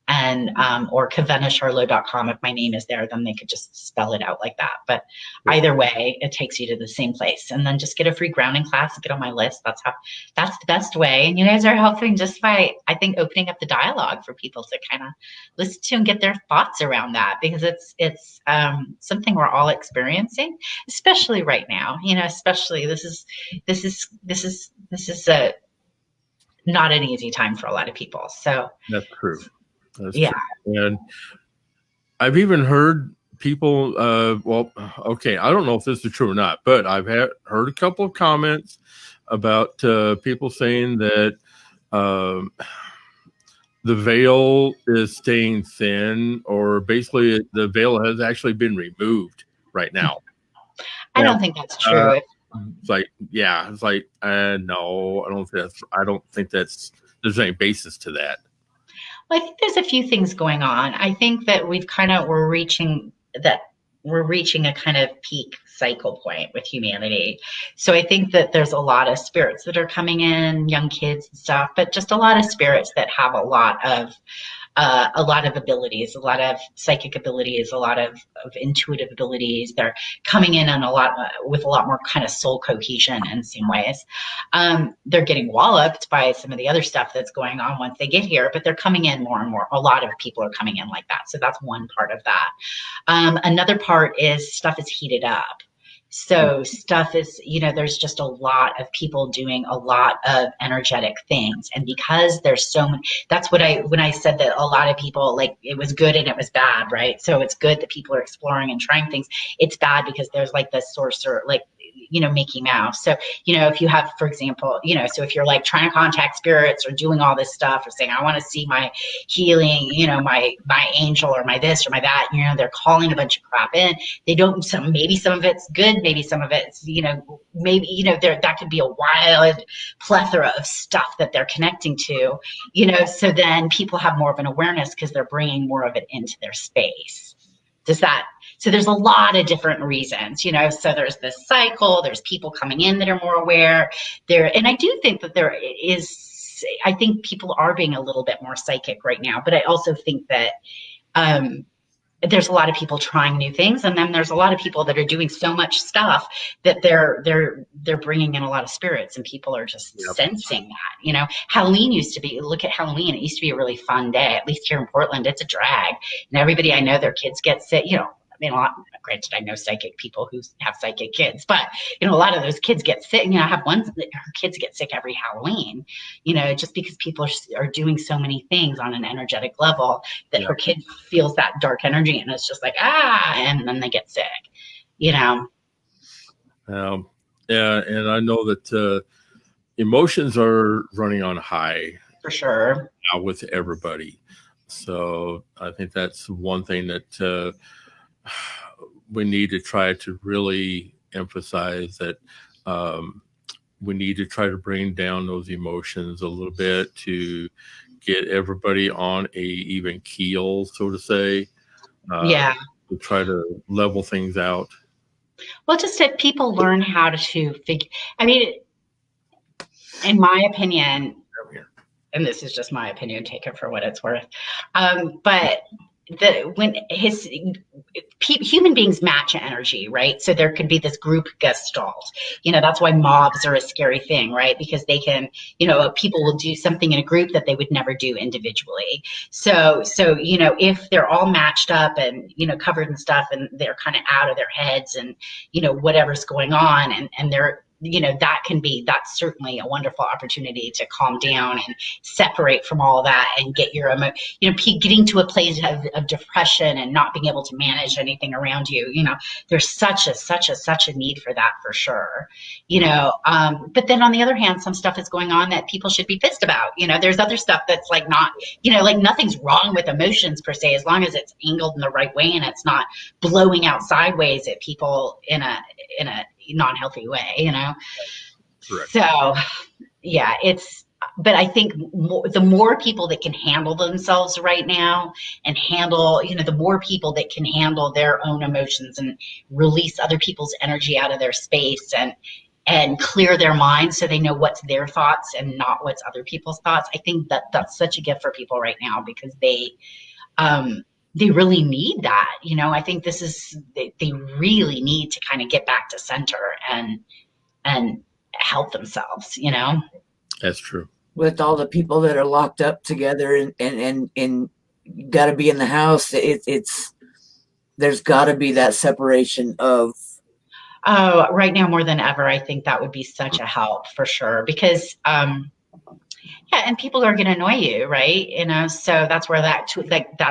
and or kawenacharlot.com. If my name is there, then they could just spell it out like that. But either way, it takes you to the same place. And then just get a free grounding class and get on my list. That's the best way. And you guys are helping just by, I think, opening up the dialogue for people to kind of listen to and get their thoughts around that, because it's something we're all experiencing, especially right now. Especially this is not an easy time for a lot of people. So that's true. That's true. And I've even heard people, I don't know if this is true or not, but I've heard a couple of comments about people saying that the veil is staying thin, or basically the veil has actually been removed right now. I don't think that's true. No, I don't think there's any basis to that. Well, I think there's a few things going on. I think that we're reaching a kind of peak cycle point with humanity. So I think that there's a lot of spirits that are coming in, young kids and stuff, but just a lot of spirits that have a lot of abilities, a lot of psychic abilities, a lot of intuitive abilities. They're coming in with a lot more kind of soul cohesion in some ways. They're getting walloped by some of the other stuff that's going on once they get here, but they're coming in more and more. A lot of people are coming in like that. So that's one part of that. Another part is stuff is heated up. So stuff is, there's just a lot of people doing a lot of energetic things. And because there's so many, that's when I said that a lot of people, like, it was good and it was bad, right? So it's good that people are exploring and trying things. It's bad because there's like this sorcerer, like Mickey Mouse. So, if you have, for example, so if you're like trying to contact spirits or doing all this stuff or saying, I want to see my healing, my angel or my this or my that, they're calling a bunch of crap in. They don't, maybe some of it's good. Maybe some of it's, maybe, that could be a wild plethora of stuff that they're connecting to, so then people have more of an awareness because they're bringing more of it into their space. So there's a lot of different reasons, so there's this cycle, there's people coming in that are more aware there. And I do think that I think people are being a little bit more psychic right now, but I also think that, there's a lot of people trying new things, and then there's a lot of people that are doing so much stuff that they're bringing in a lot of spirits, and people are just sensing that. Halloween used to be. Look at Halloween; it used to be a really fun day. At least here in Portland, it's a drag, and everybody I know, their kids get sick. Granted, I know psychic people who have psychic kids, but a lot of those kids get sick. I have one that her kids get sick every Halloween, just because people are doing so many things on an energetic level that her kid feels that dark energy, and it's just like, and then they get sick, Yeah, and I know that emotions are running on high for sure now with everybody. So I think that's one thing that we need to try to really emphasize, that we need to try to bring down those emotions a little bit to get everybody on a even keel, so to say. To try to level things out. Well, just if people learn how to figure, in my opinion, and this is just my opinion, take it for what it's worth, but when human beings match energy, right? So there could be this group gestalt. That's why mobs are a scary thing, right? Because they can, people will do something in a group that they would never do individually. So if they're all matched up and covered in stuff, and they're kind of out of their heads, and whatever's going on, and they're that's certainly a wonderful opportunity to calm down and separate from all that and get getting to a place of depression and not being able to manage anything around you. There's such a need for that, for sure. But then on the other hand, some stuff is going on that people should be pissed about. There's other stuff that's like not, like nothing's wrong with emotions per se, as long as it's angled in the right way and it's not blowing out sideways at people in a non-healthy way, Correct. So but I think the more people that can handle themselves right now and handle, the more people that can handle their own emotions and release other people's energy out of their space and clear their minds so they know what's their thoughts and not what's other people's thoughts. I think that that's such a gift for people right now, because they really need that. I think they really need to kind of get back to center and help themselves, That's true. With all the people that are locked up together and got to be in the house, there's got to be that separation of. Oh, right now more than ever, I think that would be such a help, for sure, because and people are going to annoy you, right? So that's where that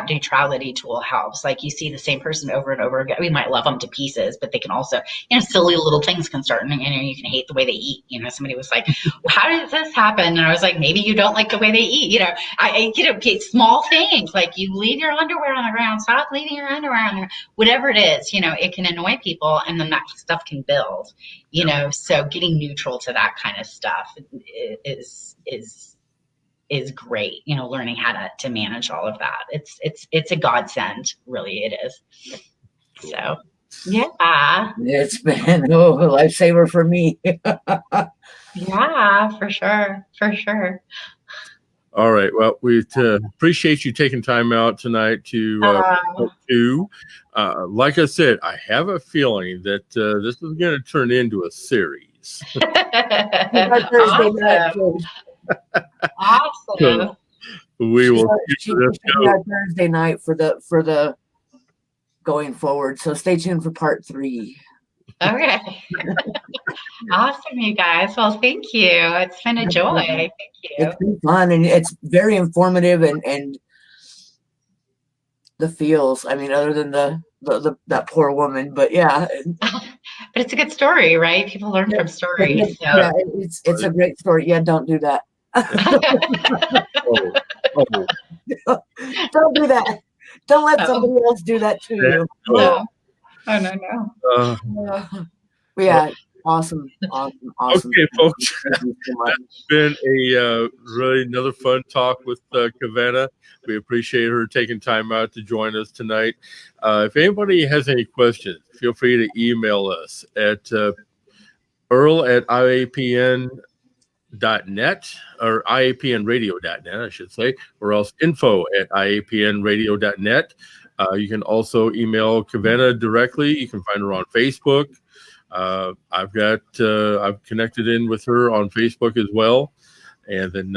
neutrality tool helps. Like, you see the same person over and over again. We might love them to pieces, but they can also, silly little things can start, and you can hate the way they eat. Somebody was like, well, how did this happen? And I was like, maybe you don't like the way they eat. Small things like, you leave your underwear on the ground, stop leaving your underwear on the ground, whatever it is, it can annoy people, and then that stuff can build, so getting neutral to that kind of stuff is great. Learning how to manage all of that. It's a godsend, really, it is. So yeah. It's been a lifesaver for me. Yeah, for sure. For sure. All right. Well, we appreciate you taking time out tonight to like I said, I have a feeling that this is going to turn into a series. Awesome. We will Thursday night for the going forward. So stay tuned for part 3. Okay. Awesome, you guys. Well, thank you. It's been a joy. Thank you. It's been fun, and it's very informative, and the feels. Other than the that poor woman, but yeah. But it's a good story, right? People learn from stories. So. Yeah, it's a great story. Yeah, don't do that. Oh, Don't do that. Don't let somebody else do that to you. No. Oh, no. Yeah, awesome. Okay, folks. That's been a really another fun talk with Kawena. We appreciate her taking time out to join us tonight. If anybody has any questions, feel free to email us at earl@iapn.net or iapnradio.net, I should say, or else info@iapnradio.net. You can also email Kawena directly. You can find her on Facebook. I've connected in with her on Facebook as well. And then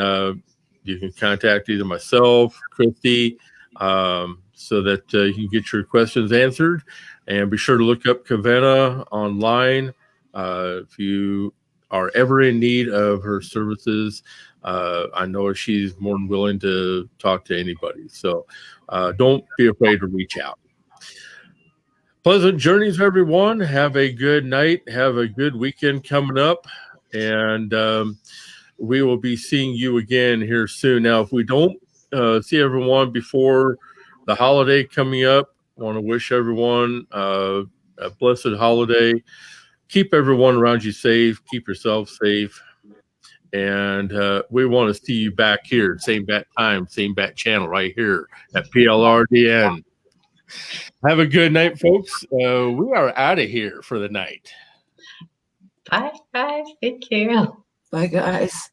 you can contact either myself, Christy, so that you can get your questions answered. And be sure to look up Kawena online if you are ever in need of her services. I know she's more than willing to talk to anybody. So don't be afraid to reach out. Pleasant journeys, everyone. Have a good night. Have a good weekend coming up. And we will be seeing you again here soon. Now, if we don't see everyone before the holiday coming up, I want to wish everyone a blessed holiday. Keep everyone around you safe. Keep yourself safe. And we want to see you back here, same bat time, same bat channel right here at PLRDN. Have a good night, folks. We are out of here for the night. Bye, guys. Thank you. Bye, guys.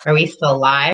Are we still live?